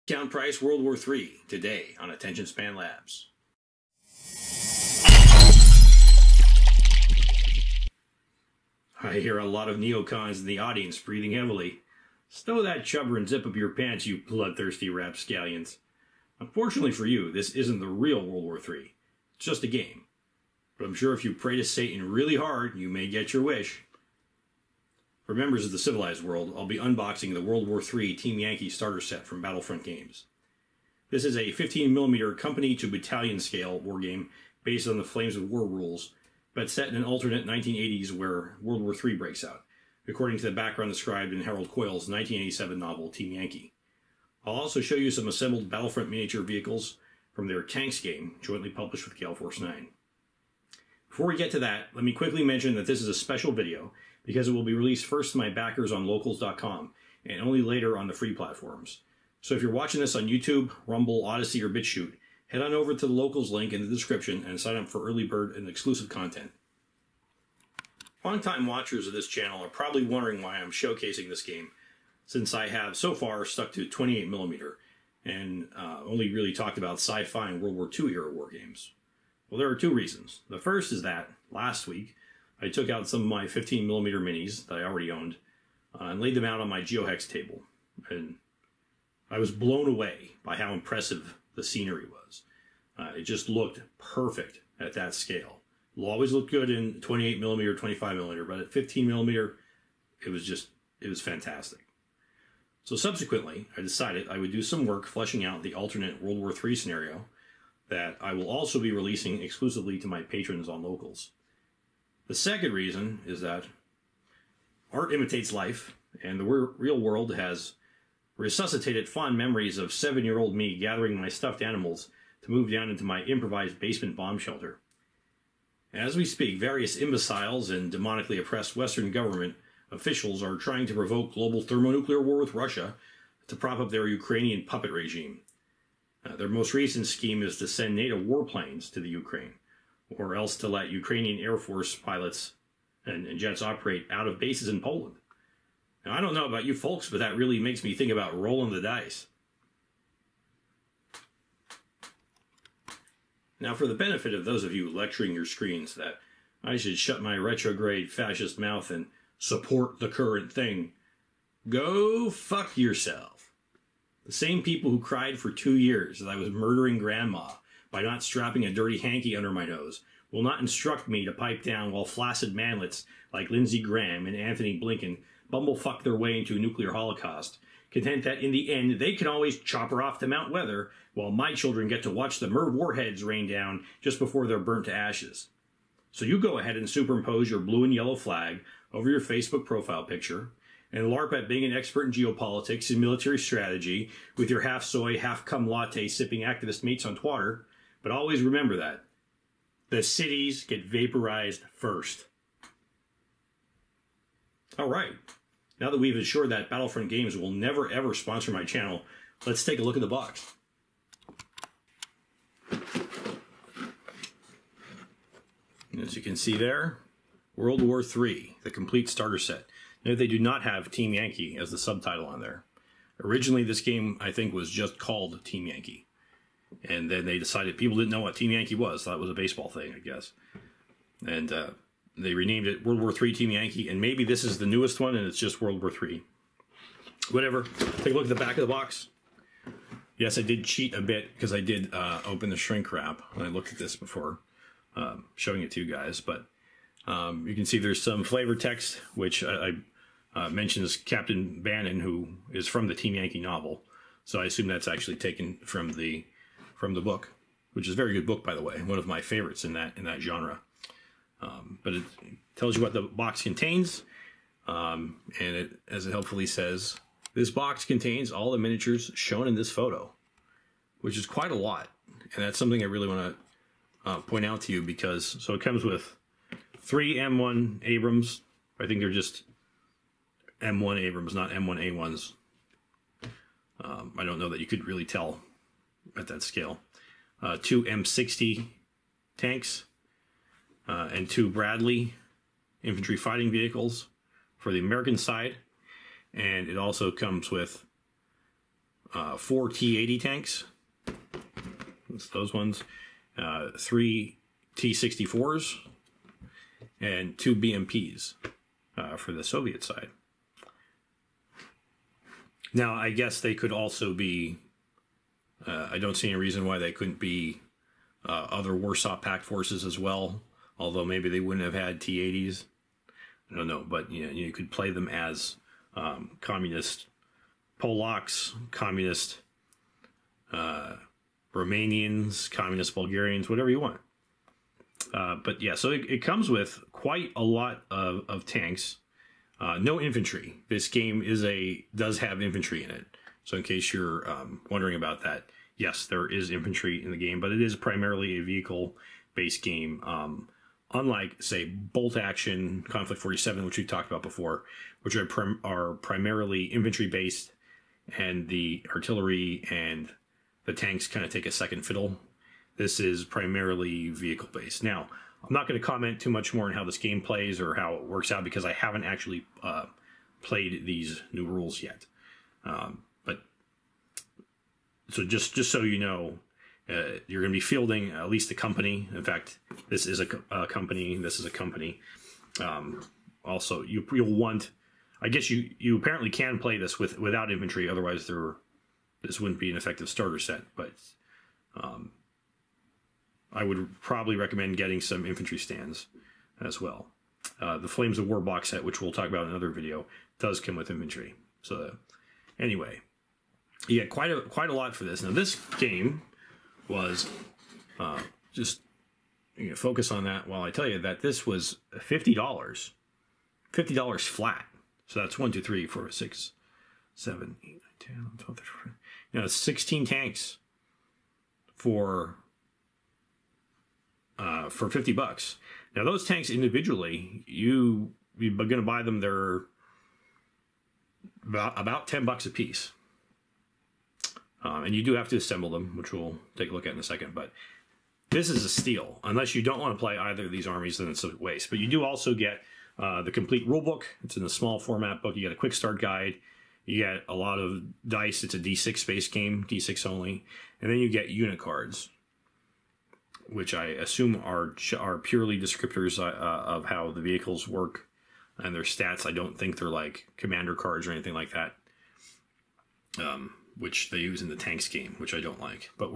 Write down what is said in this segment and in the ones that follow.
Discount price World War III today on Attention Span Labs. I hear a lot of neocons in the audience breathing heavily. Stow that chubber and zip up your pants, you bloodthirsty rapscallions. Unfortunately for you, this isn't the real World War III. It's just a game. But I'm sure if you pray to Satan really hard, you may get your wish. For members of the civilized world, I'll be unboxing the World War III Team Yankee starter set from Battlefront Games. This is a 15mm company to battalion scale wargame based on the Flames of War rules, but set in an alternate 1980s where World War III breaks out, according to the background described in Harold Coyle's 1987 novel Team Yankee. I'll also show you some assembled Battlefront miniature vehicles from their Tanks game, jointly published with Gale Force 9. Before we get to that, let me quickly mention that this is a special video because it will be released first to my backers on locals.com and only later on the free platforms. So if you're watching this on YouTube, Rumble, Odyssey, or BitChute, head on over to the locals link in the description and sign up for early bird and exclusive content. Long-time watchers of this channel are probably wondering why I'm showcasing this game, since I have so far stuck to 28mm and only really talked about sci-fi and World War II era war games. Well, there are two reasons. The first is that last week I took out some of my 15mm minis that I already owned and laid them out on my GeoHex table, and I was blown away by how impressive the scenery was. It just looked perfect at that scale. It'll always look good in 28mm or 25mm, but at 15mm, it was fantastic. So subsequently, I decided I would do some work fleshing out the alternate World War III scenario that I will also be releasing exclusively to my patrons on locals. The second reason is that art imitates life, and the real world has resuscitated fond memories of 7-year-old me gathering my stuffed animals to move down into my improvised basement bomb shelter. As we speak, various imbeciles and demonically oppressed Western government officials are trying to provoke global thermonuclear war with Russia to prop up their Ukrainian puppet regime. Their most recent scheme is to send NATO warplanes to the Ukraine, or else to let Ukrainian Air Force pilots and jets operate out of bases in Poland. Now, I don't know about you folks, but that really makes me think about rolling the dice. Now, for the benefit of those of you lecturing your screens that I should shut my retrograde fascist mouth and support the current thing, go fuck yourself. The same people who cried for 2 years that I was murdering grandma by not strapping a dirty hanky under my nose will not instruct me to pipe down while flaccid manlets like Lindsey Graham and Anthony Blinken bumblefuck their way into a nuclear holocaust, content that in the end they can always chop her off to Mount Weather while my children get to watch the MIRV warheads rain down just before they're burnt to ashes. So you go ahead and superimpose your blue and yellow flag over your Facebook profile picture and LARP at being an expert in geopolitics and military strategy with your half-soy, half-cum latte sipping activist mates on Twitter, but always remember that the cities get vaporized first. All right, now that we've assured that Battlefront Games will never ever sponsor my channel, let's take a look at the box. As you can see there, World War III, the complete starter set. Note they do not have Team Yankee as the subtitle on there. Originally, this game, I think, was just called Team Yankee. And then they decided people didn't know what Team Yankee was. Thought it was a baseball thing, I guess. And they renamed it World War III Team Yankee. And maybe this is the newest one and it's just World War III. Whatever. Take a look at the back of the box. Yes, I did cheat a bit because I did open the shrink wrap. I looked at this before showing it to you guys. But you can see there's some flavor text, which I mentions Captain Bannon, who is from the Team Yankee novel. So I assume that's actually taken from the book, which is a very good book, by the way. One of my favorites in that genre. But it tells you what the box contains, and as it helpfully says, this box contains all the miniatures shown in this photo, which is quite a lot. And that's something I really want to point out to you because, so it comes with 3 M1 Abrams. I think they're just M1 Abrams, not M1A1s. I don't know that you could really tell at that scale. 2 M60 tanks, and 2 Bradley infantry fighting vehicles for the American side. And it also comes with 4 T-80 tanks. That's those ones. 3 T-64s. And 2 BMPs for the Soviet side. Now, I guess they could also be... I don't see any reason why they couldn't be other Warsaw Pact forces as well. Although maybe they wouldn't have had T-80s. I don't know, but you could play them as communist Polacks, communist Romanians, communist Bulgarians, whatever you want. But yeah, so it comes with quite a lot of tanks. No infantry. This game does have infantry in it. So in case you're wondering about that, yes, there is infantry in the game, but it is primarily a vehicle-based game. Unlike, say, Bolt Action, Conflict 47, which we talked about before, which are primarily infantry-based, and the artillery and the tanks kind of take a second fiddle. This is primarily vehicle-based. Now, I'm not going to comment too much more on how this game plays or how it works out because I haven't actually played these new rules yet. But so just so you know, you're going to be fielding at least a company. In fact, this is a company. This is a company. Also, you'll want. I guess you apparently can play this without infantry. Otherwise, this wouldn't be an effective starter set. But I would probably recommend getting some infantry stands as well. The Flames of War box set, which we'll talk about in another video, does come with infantry. So anyway, you get quite a lot for this. Now this game was just focus on that while I tell you that this was $50, $50 flat. So that's 1, 2, 3, 4, 6, 7, 8, 9, 10, 11, 12, 13, 14. 16 tanks for $50. Now those tanks individually, you're going to buy them. They're about $10 a piece, and you do have to assemble them, which we'll take a look at in a second. But this is a steal. Unless you don't want to play either of these armies, then it's a waste. But you do also get the complete rulebook. It's in a small format book. You get a quick start guide. You get a lot of dice. It's a D6 based game, D6 only, and then you get unit cards, which I assume are purely descriptors of how the vehicles work and their stats. I don't think they're like commander cards or anything like that, which they use in the tanks game, which I don't like. But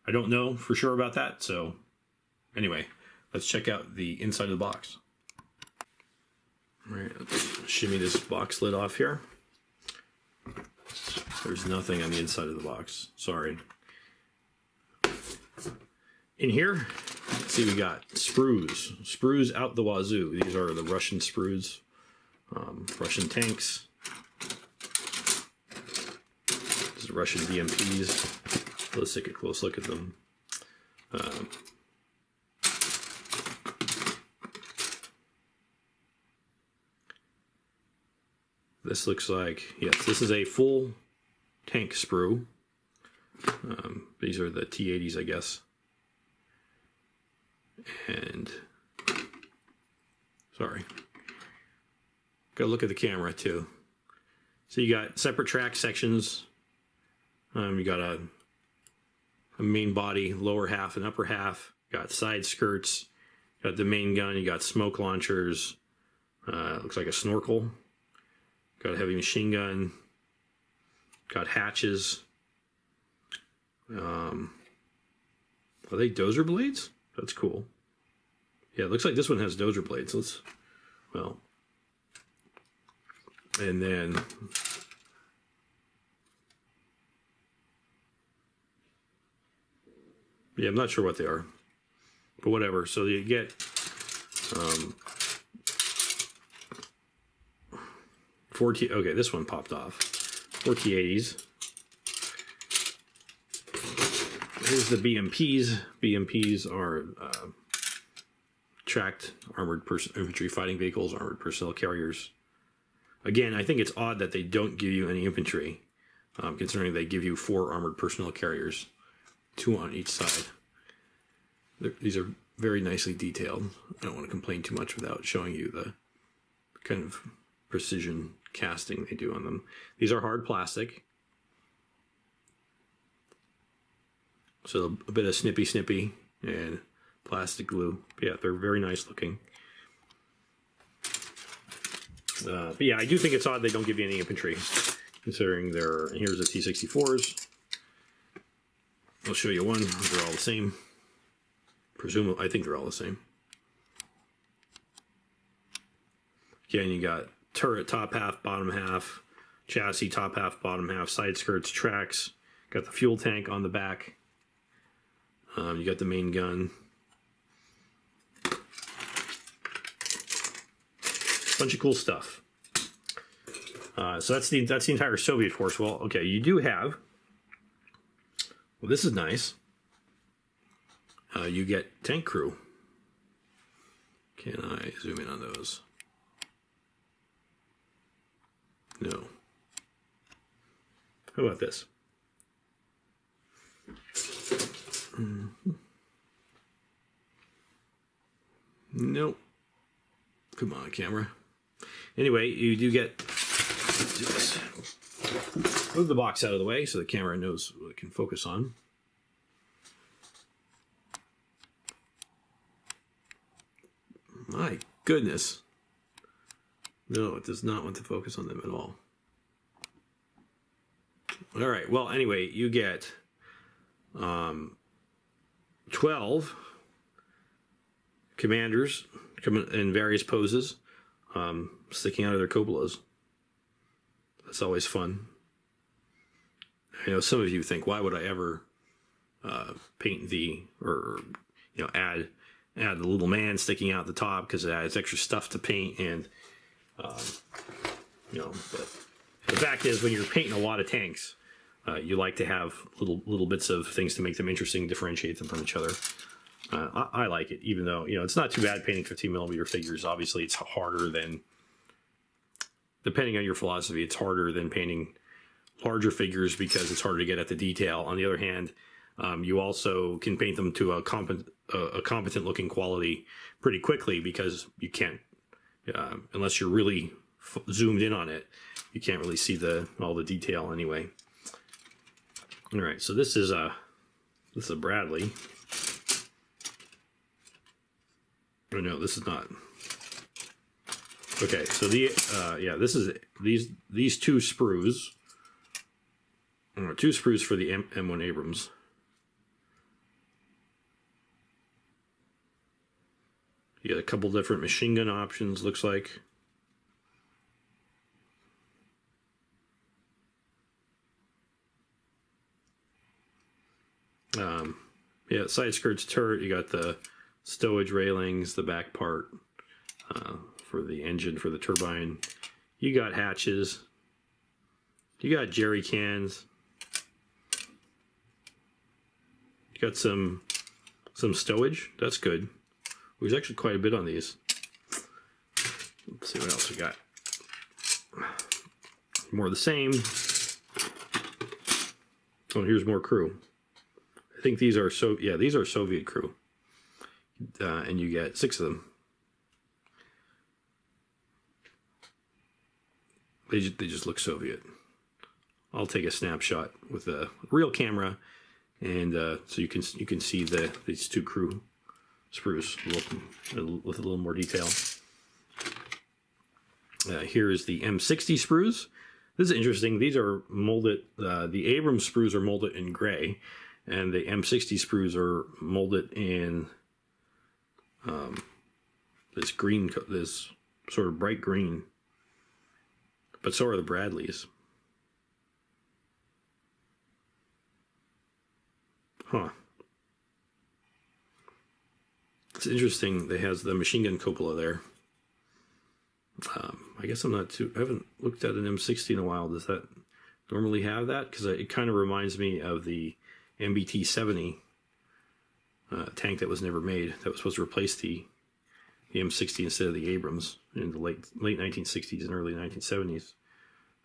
I don't know for sure about that. So anyway, let's check out the inside of the box. All right, let's shimmy this box lid off here. There's nothing on the inside of the box. Sorry. In here, let's see, we got Sprues. Sprues out the wazoo. These are the Russian Sprues. Russian tanks. These are Russian BMPs. Let's take a close look at them. This looks like, yes, this is a full tank sprue. These are the T-80s, I guess. And, sorry, gotta look at the camera too. So you got separate track sections. You got a main body, lower half and upper half. Got side skirts. Got the main gun. You got smoke launchers. Looks like a snorkel. Got a heavy machine gun. Got hatches. Are they dozer blades? That's cool. Yeah, it looks like this one has dozer blades. And then yeah, I'm not sure what they are, but whatever. So you get 4T. Okay, this one popped off. 4 T-80s. Here's the BMPs. BMPs are tracked armored infantry fighting vehicles, armored personnel carriers. Again, I think it's odd that they don't give you any infantry, considering they give you 4 armored personnel carriers, 2 on each side. These are very nicely detailed. I don't want to complain too much without showing you the kind of precision casting they do on them. These are hard plastic. So a bit of snippy and plastic glue. Yeah, they're very nice looking. But yeah, I do think it's odd they don't give you any infantry, considering here's the T-64s. I'll show you one. They're all the same. Presumably, I think they're all the same. Again, you got turret top half, bottom half, chassis top half, bottom half, side skirts, tracks. Got the fuel tank on the back. You got the main gun. Bunch of cool stuff. So that's the entire Soviet force. Well, okay, you do have. Well, this is nice. You get tank crew. Can I zoom in on those? No. How about this? Nope. Come on, camera. Anyway, you do get. Let's do this. Move the box out of the way so the camera knows what it can focus on. My goodness. No, it does not want to focus on them at all. All right. Well, anyway, you get 12 commanders in various poses, sticking out of their cupolas. That's always fun. I know some of you think, why would I ever paint or add the little man sticking out the top, because it adds extra stuff to paint, and but the fact is, when you're painting a lot of tanks, you like to have little bits of things to make them interesting, differentiate them from each other. I like it, even though it's not too bad painting 15mm figures. Obviously, it's harder than, depending on your philosophy, it's harder than painting larger figures because it's harder to get at the detail. On the other hand, you also can paint them to a competent looking quality pretty quickly, because you can't, unless you're really zoomed in on it, you can't really see all the detail anyway. All right, so this is a Bradley. Oh no, this is not. Okay, so this is these two sprues. Two sprues for the M1 Abrams. You get a couple different machine gun options, looks like. Yeah, side skirts, turret. You got the stowage railings, the back part for the engine, for the turbine. You got hatches. You got jerry cans. You got some stowage. That's good. There's actually quite a bit on these. Let's see what else we got. More of the same. Oh, here's more crew. I think these are these are Soviet crew, and you get 6 of them. They just look Soviet. I'll take a snapshot with a real camera, and so you can see these 2 crew sprues with a little more detail. Here is the M60 sprues. This is interesting. These are molded. The Abrams sprues are molded in gray, and the M60 sprues are molded in this green, this sort of bright green. But so are the Bradleys. Huh. It's interesting. They has the machine gun cupola there. I guess I haven't looked at an M60 in a while. Does that normally have that? Because it kind of reminds me of the MBT-70 tank that was never made, that was supposed to replace the M60 instead of the Abrams in the late 1960s and early 1970s,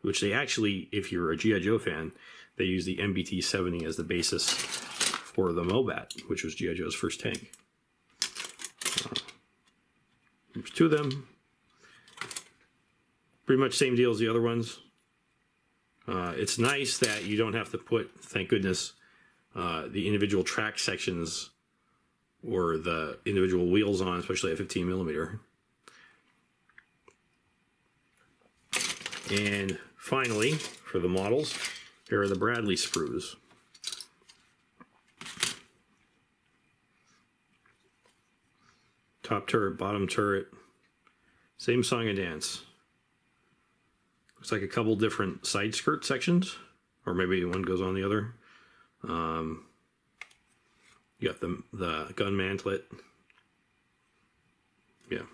which they actually, if you're a G.I. Joe fan, they use the MBT-70 as the basis for the Mobat, which was G.I. Joe's first tank. There's 2 of them. Pretty much same deal as the other ones. It's nice that you don't have to put, thank goodness, the individual track sections or the individual wheels on, especially at 15 millimeter. And finally, for the models, here are the Bradley sprues. Top turret, bottom turret, same song and dance. Looks like a couple different side skirt sections, or maybe one goes on the other. You got the gun mantlet. Yeah.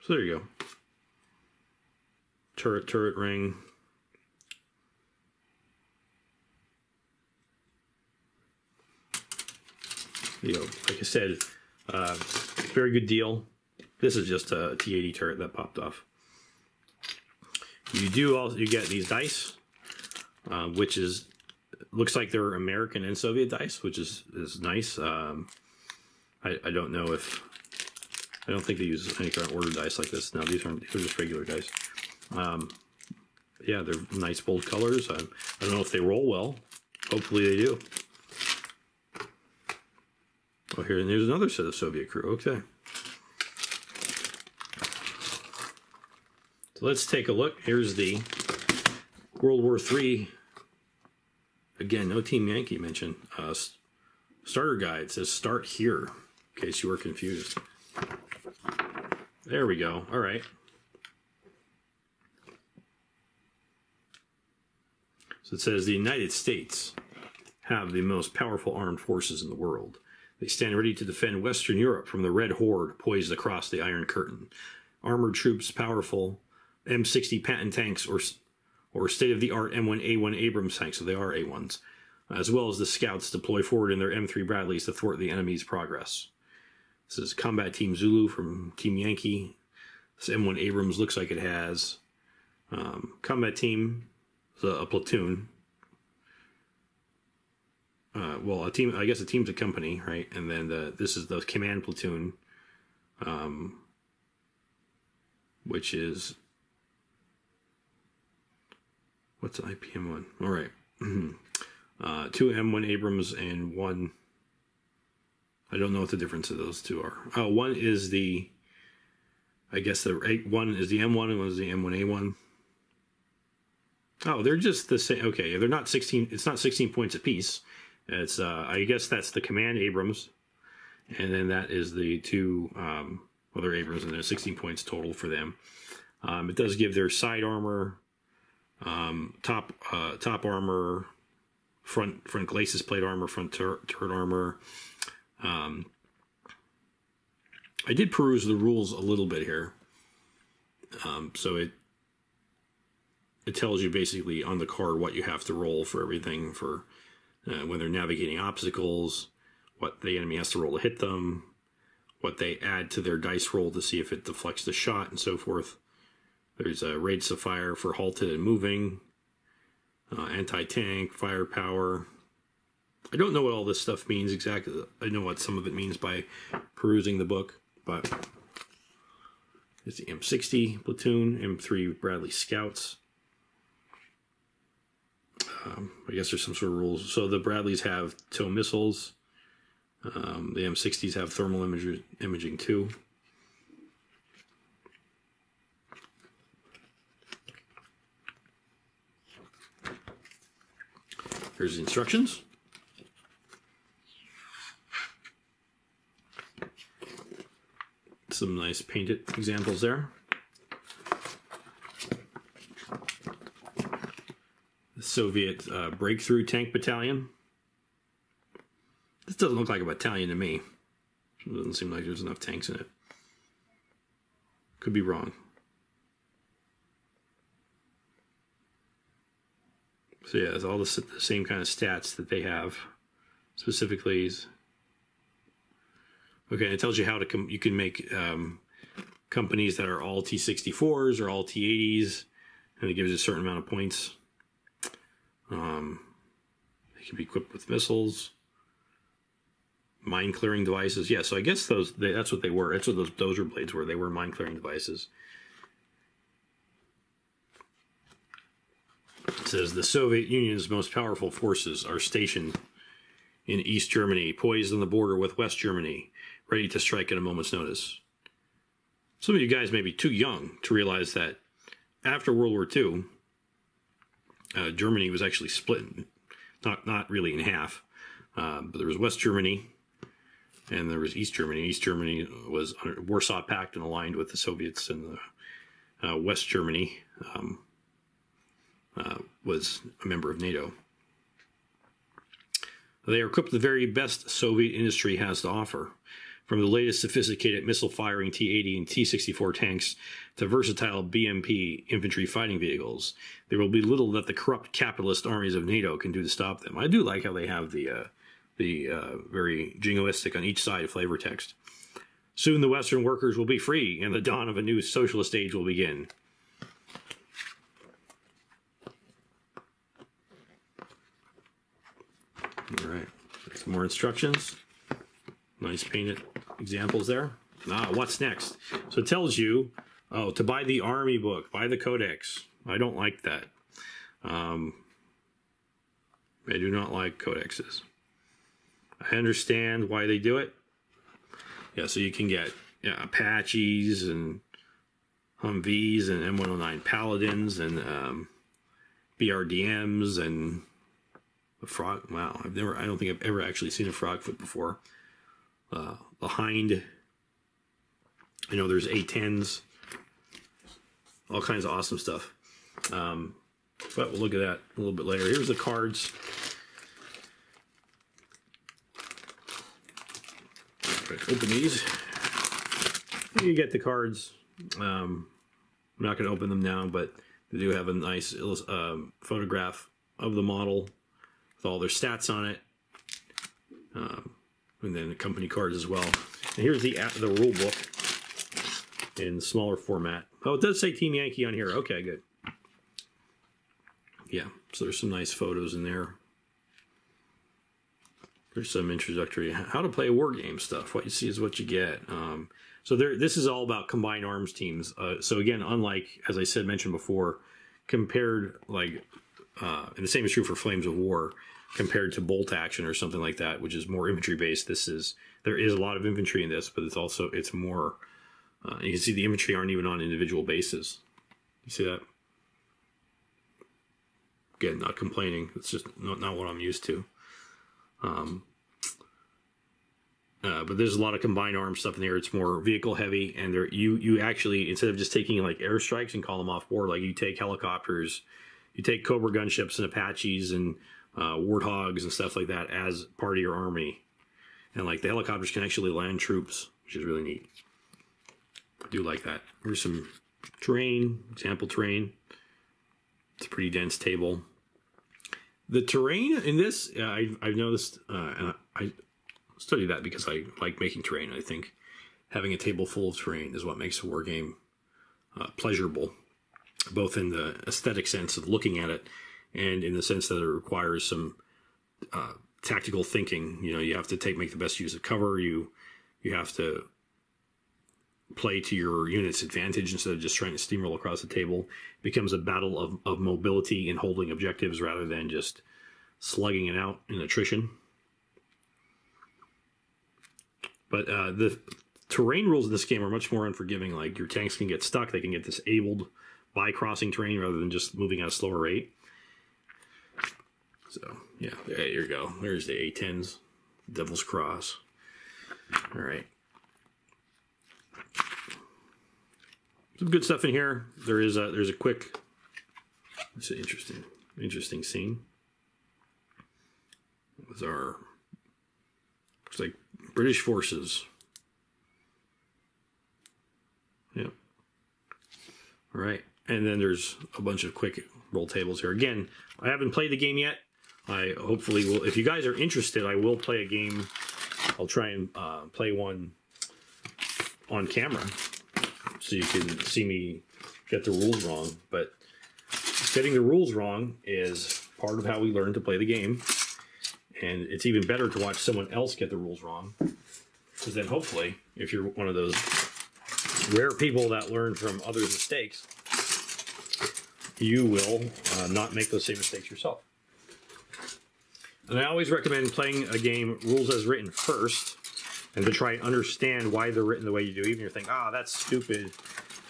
So there you go. Turret ring. You know, like I said, very good deal. This is just a T80 turret that popped off. You get these dice, which looks like they're American and Soviet dice, which is nice. I don't know if I don't think they use any kind of order dice like this. No, these are just regular dice. Yeah, they're nice bold colors. I don't know if they roll well. Hopefully they do. Oh, here, and there's another set of Soviet crew. Okay. So let's take a look. Here's the World War III. Again, no Team Yankee mention. Starter guide. It says start here, in case you were confused. There we go. All right. So it says the United States have the most powerful armed forces in the world. They stand ready to defend Western Europe from the Red Horde poised across the Iron Curtain. Armored troops, powerful M60 Patton tanks, or state-of-the-art M1A1 Abrams tanks, so they are A1s, as well as the scouts deploy forward in their M3 Bradleys to thwart the enemy's progress. This is Combat Team Zulu from Team Yankee. This M1 Abrams looks like it has Combat Team, a platoon. Well, a team. I guess a team's a company, right? And then this is the command platoon, which is what's the IPM one? All right, 2 M1 Abrams and 1. I don't know what the difference of those two are. Oh, one is the, I guess one is the M1 and one is the M1A1. Oh, they're just the same. Okay, they're not 16. It's not 16 points apiece. It's I guess that's the command Abrams, and then that is the 2 other Abrams, and there's 16 points total for them. It does give their side armor, top armor, front glacis plate armor, front turret armor. I did peruse the rules a little bit here, so it tells you basically on the card what you have to roll for everything for. When they're navigating obstacles, what the enemy has to roll to hit them, what they add to their dice roll to see if it deflects the shot, and so forth. There's a radius of fire for halted and moving, anti-tank, firepower. I don't know what all this stuff means exactly. I know what some of it means by perusing the book, but it's the M60 platoon, M3 Bradley Scouts. I guess there's some sort of rules. So the Bradleys have tow missiles. The M60s have thermal imaging too. Here's the instructions. Some nice painted examples there. Soviet Breakthrough Tank Battalion. This doesn't look like a battalion to me. It doesn't seem like there's enough tanks in it. Could be wrong. So yeah, it's all the same kind of stats that they have. Specifically, okay, it tells you how to you can make companies that are all T-64s or all T-80s, and it gives you a certain amount of points. They can be equipped with missiles, mine clearing devices. Yeah, so I guess that's what they were. That's what those dozer blades were. They were mine clearing devices. It says the Soviet Union's most powerful forces are stationed in East Germany, poised on the border with West Germany, ready to strike at a moment's notice. Some of you guys may be too young to realize that after World War II, Germany was actually split, not really in half, but there was West Germany and there was East Germany. East Germany was under Warsaw Pact and aligned with the Soviets, and the West Germany was a member of NATO. They are equipped with the very best Soviet industry has to offer, from the latest sophisticated missile-firing T-80 and T-64 tanks to versatile BMP infantry fighting vehicles. There will be little that the corrupt capitalist armies of NATO can do to stop them. I do like how they have the very jingoistic on each side flavor text. Soon the Western workers will be free, and the dawn of a new socialist age will begin. All right, some more instructions. Nice painted examples there. What's next? So it tells you, to buy the army book, buy the codex. I don't like that. I do not like codexes. I understand why they do it. Yeah, so you can get Apaches and Humvees and M109 Paladins and BRDMs and a frog. Wow, I don't think I've ever actually seen a frogfoot before. The Hind. I know there's A10s. All kinds of awesome stuff. But we'll look at that a little bit later. Here's the cards. Open these. You get the cards. I'm not going to open them now, but they do have a nice photograph of the model with all their stats on it, and then the company cards as well. And here's the rule book in smaller format. Oh, it does say Team Yankee on here. Okay, good. Yeah, so there's some nice photos in there. There's some introductory how to play war game stuff. What you see is what you get. So this is all about combined arms teams. So again, unlike, as I said, mentioned before, compared and the same is true for Flames of War, compared to Bolt Action or something like that, which is more infantry based. There is a lot of infantry in this, but it's more. You can see the infantry aren't even on individual bases. You see that? Again, not complaining. It's just not what I'm used to. But there's a lot of combined arms stuff in there. It's more vehicle heavy, and you actually, instead of just taking like airstrikes and call them off board, like you take helicopters, you take Cobra gunships and Apaches and Warthogs and stuff like that as part of your army. And like the helicopters can actually land troops, which is really neat. I do like that. Here's some terrain, example terrain. It's a pretty dense table. The terrain in this, I've noticed, and I study that because I like making terrain. I think having a table full of terrain is what makes a war game pleasurable, both in the aesthetic sense of looking at it and in the sense that it requires some tactical thinking. You know, you have to make the best use of cover. You have to play to your unit's advantage instead of just trying to steamroll across the table. It becomes a battle of mobility and holding objectives rather than just slugging it out in attrition. But the terrain rules in this game are much more unforgiving. Like your tanks can get stuck, they can get disabled by crossing terrain rather than just moving at a slower rate. So yeah, there you go. There's the A10s, Devil's Cross. All right. Some good stuff in here. There's a quick. It's an interesting scene. It was looks like British forces. Yep. All right, and then there's a bunch of quick roll tables here. Again, I haven't played the game yet. I hopefully will. If you guys are interested, I will play a game. I'll try and play one on camera, so you can see me get the rules wrong. But getting the rules wrong is part of how we learn to play the game. And it's even better to watch someone else get the rules wrong. Because then hopefully, if you're one of those rare people that learn from others' mistakes, you will not make those same mistakes yourself. And I always recommend playing a game rules as written first, and to try and understand why they're written the way you do. Even if you're thinking, oh, that's stupid,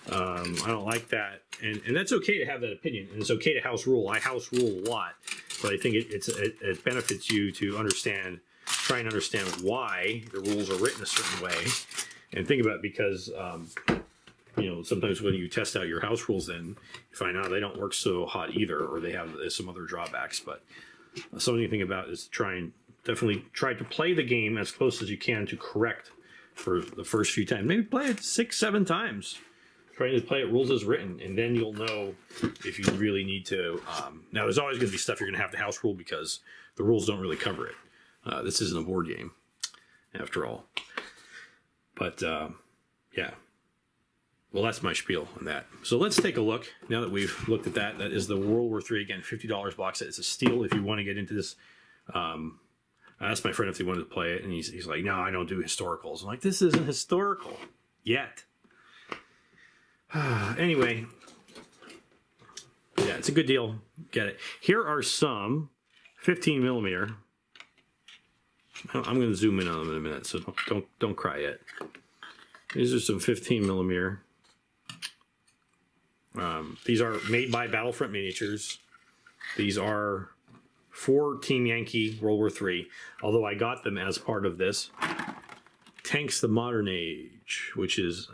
I don't like that. And that's okay to have that opinion, and it's okay to house rule. I house rule a lot, but I think it benefits you to understand, try and understand why the rules are written a certain way, and think about it because, you know, sometimes when you test out your house rules, then you find out they don't work so hot either, or they have some other drawbacks. But something to think about is definitely try to play the game as close as you can to correct for the first few times. Maybe play it 6-7 times. Trying to play it rules as written, and then you'll know if you really need to. Now, there's always going to be stuff you're going to have to house rule because the rules don't really cover it. This isn't a board game, after all. But, yeah. Well, that's my spiel on that. So let's take a look. Now that we've looked at that, that is the World War III, again, $50 box set. It's a steal if you want to get into this. I asked my friend if he wanted to play it, and he's like, no, I don't do historicals. I'm like, this isn't historical yet. Anyway, yeah, it's a good deal. Get it. Here are some 15 millimeter. I'm going to zoom in on them in a minute, so don't cry yet. These are some 15 millimeter. These are made by Battlefront Miniatures. These are for Team Yankee World War III, although I got them as part of this Tanks the Modern Age, which is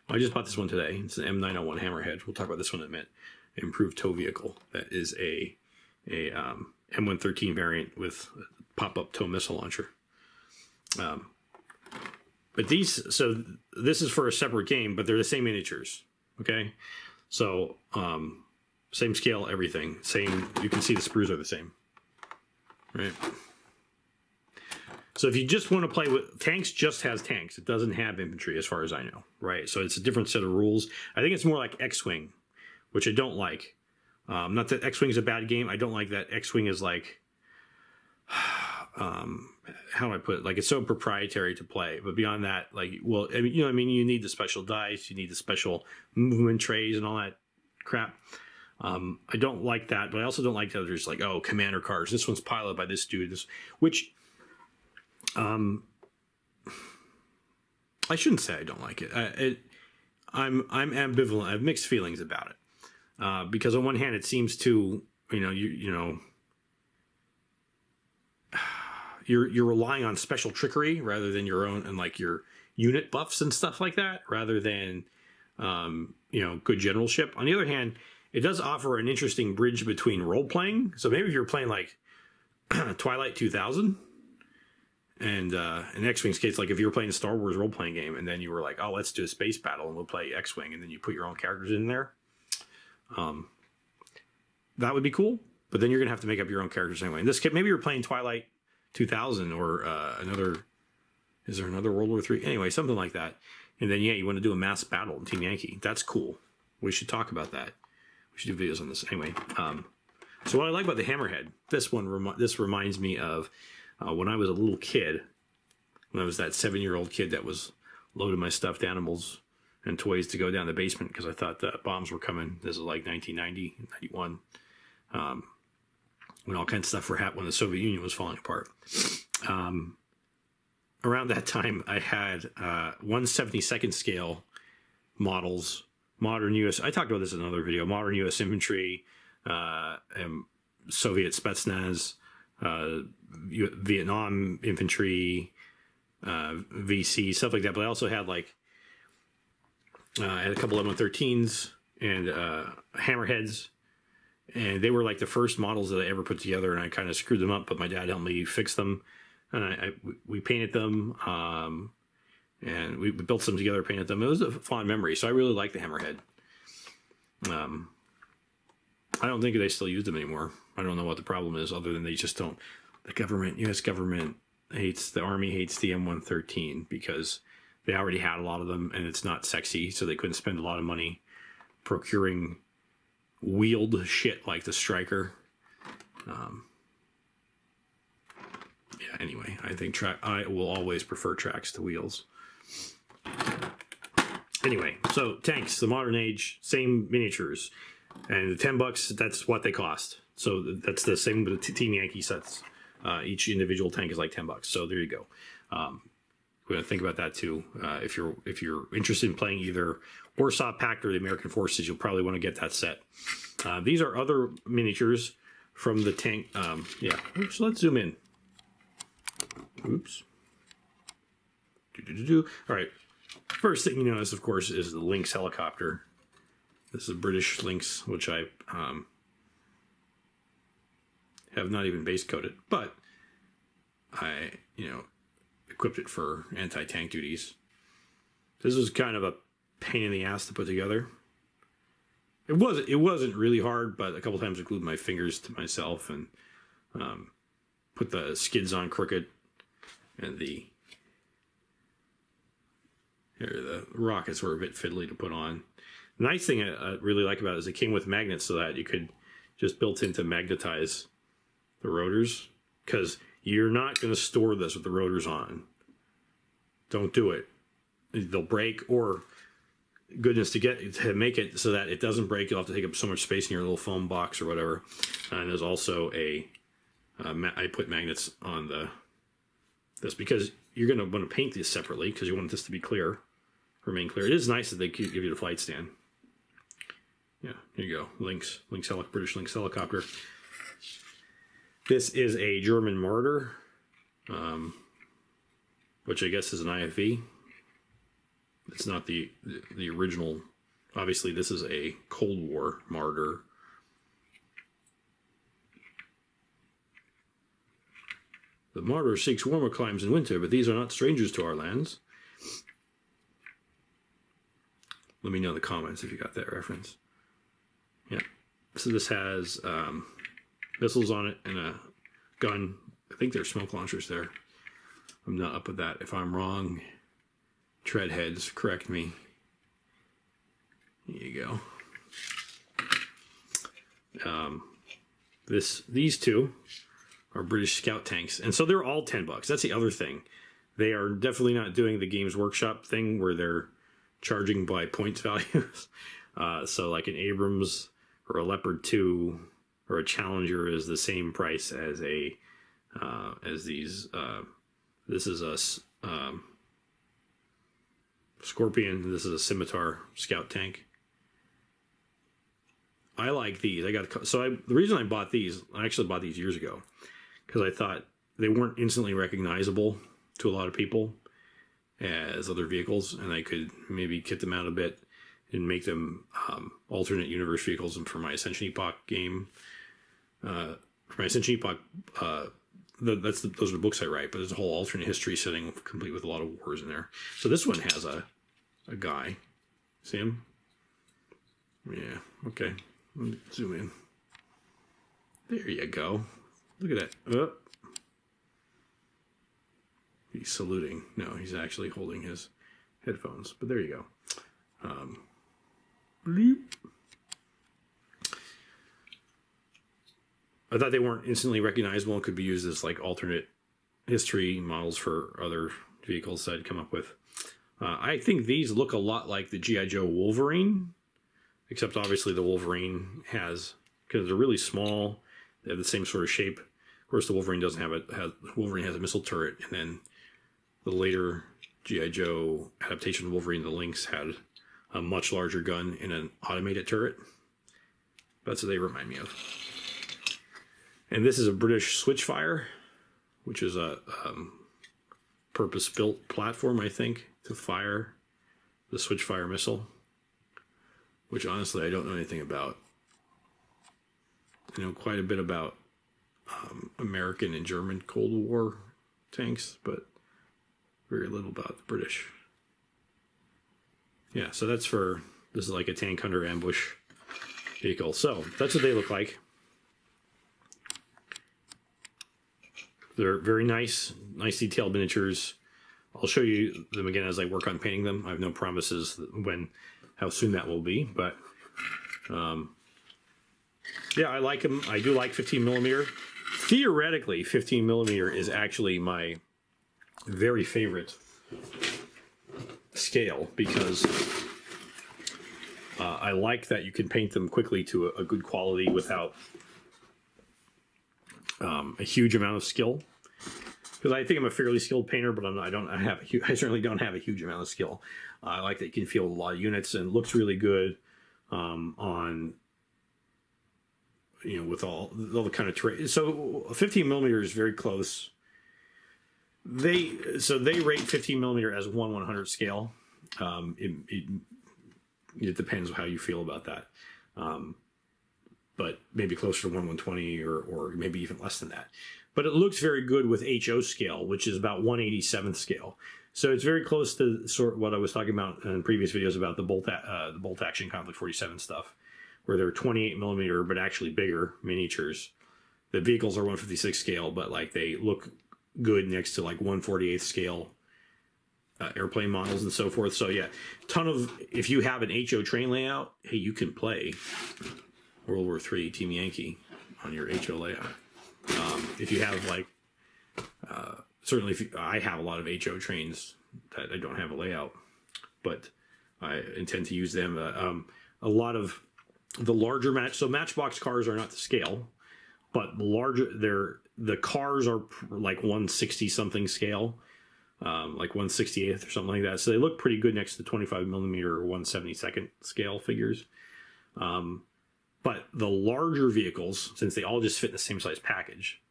I just bought this one today. It's an M901 Hammerhead. We'll talk about this one in a minute. Improved tow vehicle. That is a M113 variant with a pop-up tow missile launcher. But so this is for a separate game, but they're the same miniatures. Okay, so same scale, everything. Same. You can see the sprues are the same, right? So if you just want to play with tanks, just has tanks. It doesn't have infantry, as far as I know, right? So it's a different set of rules. I think it's more like X-Wing, which I don't like. Not that X-Wing is a bad game. I don't like that X-Wing is like, how do I put it? Like, it's so proprietary to play. But beyond that, like, well, I mean, you know what I mean? You need the special dice. You need the special movement trays and all that crap. I don't like that, but I also don't like that there's like, oh, commander cars. This one's piloted by this dude. Which... I shouldn't say I don't like it. I'm ambivalent. I have mixed feelings about it because on one hand, it seems to you're relying on special trickery rather than your own and like your unit buffs and stuff like that, rather than good generalship. On the other hand, it does offer an interesting bridge between role playing. So maybe if you're playing like Twilight 2000. And in X-Wing's case, like if you were playing a Star Wars role-playing game and then you were like, oh, let's do a space battle and we'll play X-Wing, and then you put your own characters in there, that would be cool. But then you're going to have to make up your own characters anyway. In this case, maybe you're playing Twilight 2000 or is there another World War III? Anyway, something like that. And then, yeah, you want to do a mass battle in Team Yankee. That's cool. We should talk about that. We should do videos on this. Anyway, so what I like about the Hammerhead, this reminds me of... when I was a little kid, when I was that 7-year-old kid that was loading my stuffed animals and toys to go down the basement because I thought the bombs were coming. This is like 1990, 91, when all kinds of stuff were happening when the Soviet Union was falling apart. Around that time, I had 1/72nd scale models, modern U.S. I talked about this in another video. Modern U.S. infantry, and Soviet Spetsnaz. Vietnam infantry, VC, stuff like that. But I also had like I had a couple of M113s and Hammerheads, and they were like the first models that I ever put together, and I kind of screwed them up, but my dad helped me fix them, and we painted them, and we built them together, painted them. It was a fond memory, so I really like the Hammerhead. I don't think they still use them anymore. I don't know what the problem is, other than they just don't. The government, U.S. government the Army hates the M113 because they already had a lot of them, and it's not sexy, so they couldn't spend a lot of money procuring wheeled shit like the Striker. Yeah, anyway, I think I will always prefer tracks to wheels. Anyway, so tanks, the modern age, same miniatures. And the $10, that's what they cost. So that's the same with the Team Yankee sets. Each individual tank is like $10. So there you go. We're going to think about that too. If you're interested in playing either Warsaw Pact or the American Forces, you'll probably want to get that set. These are other miniatures from the tank. Yeah, oops, let's zoom in. Oops. All right. First thing you notice, of course, is the Lynx helicopter. This is a British Lynx, which I have not even base coated, but I, equipped it for anti-tank duties. This was kind of a pain in the ass to put together. It wasn't really hard, but a couple times I glued my fingers to myself and put the skids on crooked, and the rockets were a bit fiddly to put on. The nice thing I really like about it is it came with magnets so that you could just built in to magnetize the rotors, because you're not going to store this with the rotors on. Don't do it. They'll break, or goodness, to make it so that it doesn't break, you'll have to take up so much space in your little foam box or whatever. And there's also I put magnets on this because you're going to want to paint these separately because you want this to be clear, remain clear. It is nice that they give you the flight stand. Yeah, here you go. British Lynx helicopter. This is a German Marder, which I guess is an IFV. It's not the original. Obviously, this is a Cold War Marder. The Marder seeks warmer climes in winter, but these are not strangers to our lands. Let me know in the comments if you got that reference. Yeah. So this has missiles on it and a gun. I think there's smoke launchers there. I'm not up with that. If I'm wrong, treadheads, correct me. Here you go. These two are British Scout tanks, and so they're all $10. That's the other thing. They are definitely not doing the Games Workshop thing where they're charging by points values. So like an Abrams or a Leopard 2 or a Challenger is the same price as these. This is a Scorpion. This is a Scimitar Scout tank. I like these. The reason I bought these, I actually bought these years ago because I thought they weren't instantly recognizable to a lot of people as other vehicles, and I could maybe kit them out a bit and make them alternate universe vehicles. And for my Ascension Epoch game, those are the books I write, but there's a whole alternate history setting complete with a lot of wars in there. So this one has a guy. See him? Yeah, okay. Let me zoom in. There you go. Look at that. He's saluting. No, he's actually holding his headphones. But there you go. Bleep. I thought they weren't instantly recognizable and could be used as like alternate history models for other vehicles that I'd come up with. I think these look a lot like the G.I. Joe Wolverine, except obviously the Wolverine has, because they're really small, they have the same sort of shape. Of course, the Wolverine doesn't have Wolverine has a missile turret, and then the later G.I. Joe adaptation of Wolverine, the Lynx, had a much larger gun and an automated turret. That's what they remind me of. And this is a British Switchfire, which is a purpose-built platform, I think, to fire the Switchfire missile, which honestly I don't know anything about. I know quite a bit about American and German Cold War tanks, but very little about the British. Yeah, so this is like a tank hunter ambush vehicle. So that's what they look like. They're very nice detailed miniatures. I'll show you them again as I work on painting them. I have no promises how soon that will be, but yeah, I like them. I do like 15 millimeter. Theoretically, 15 millimeter is actually my very favorite scale because I like that you can paint them quickly to a good quality without a huge amount of skill, because I think I'm a fairly skilled painter, but I certainly don't have a huge amount of skill. I like that you can field a lot of units, and it looks really good on, with all the kind of terrain. So 15 millimeter is very close. They rate 15 millimeter as 1/100 scale. It depends how you feel about that. But maybe closer to 1/120 or maybe even less than that. But it looks very good with HO scale, which is about 1/87th scale. So it's very close to sort of what I was talking about in previous videos about the bolt action Conflict 47 stuff, where they're 28 millimeter but actually bigger miniatures. The vehicles are 1/56 scale, but like they look good next to like 1/48 scale airplane models and so forth. So yeah, if you have an HO train layout, hey, you can play World War III Team Yankee on your HO layout. If you have like, certainly I have a lot of HO trains that I don't have a layout, but I intend to use them. A lot of the larger Matchbox cars are not to scale, but the cars are like 160 something scale, like 1/68th or something like that. So they look pretty good next to 25 millimeter or 1/72nd scale figures. But the larger vehicles, since they all just fit in the same size package,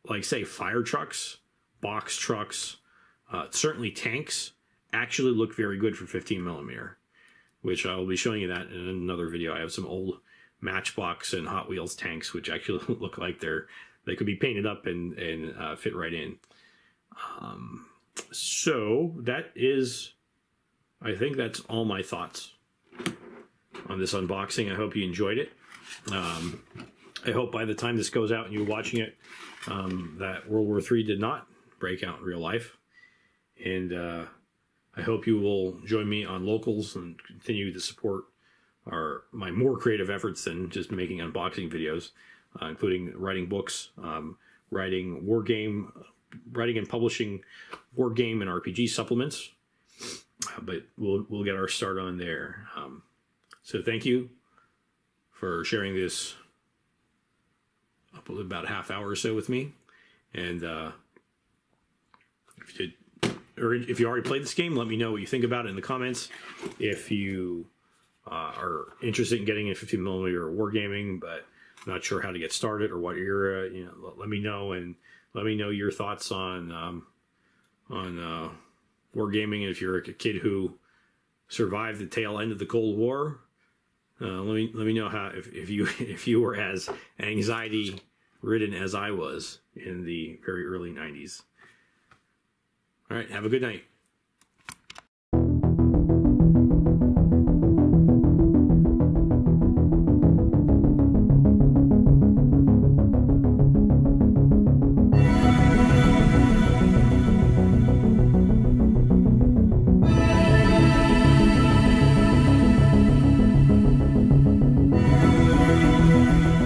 like say fire trucks, box trucks, certainly tanks, actually look very good for 15 millimeter, which I will be showing you that in another video. I have some old Matchbox and Hot Wheels tanks, which actually look like they could be painted up and fit right in. So that is, I think that's all my thoughts on this unboxing. I hope you enjoyed it. I hope by the time this goes out and you're watching it, that World War III did not break out in real life. And I hope you will join me on Locals and continue to support my more creative efforts than just making unboxing videos, including writing books, writing and publishing war game and RPG supplements. But we'll get our start on there. So thank you for sharing this up about a half hour or so with me. And if you already played this game, let me know what you think about it in the comments. If you are interested in getting into 15 millimeter wargaming, but not sure how to get started or what era, let me know, and let me know your thoughts on wargaming. And if you're a kid who survived the tail end of the Cold War, let me know how if you were as anxiety ridden as I was in the very early 90s. All right, have a good night.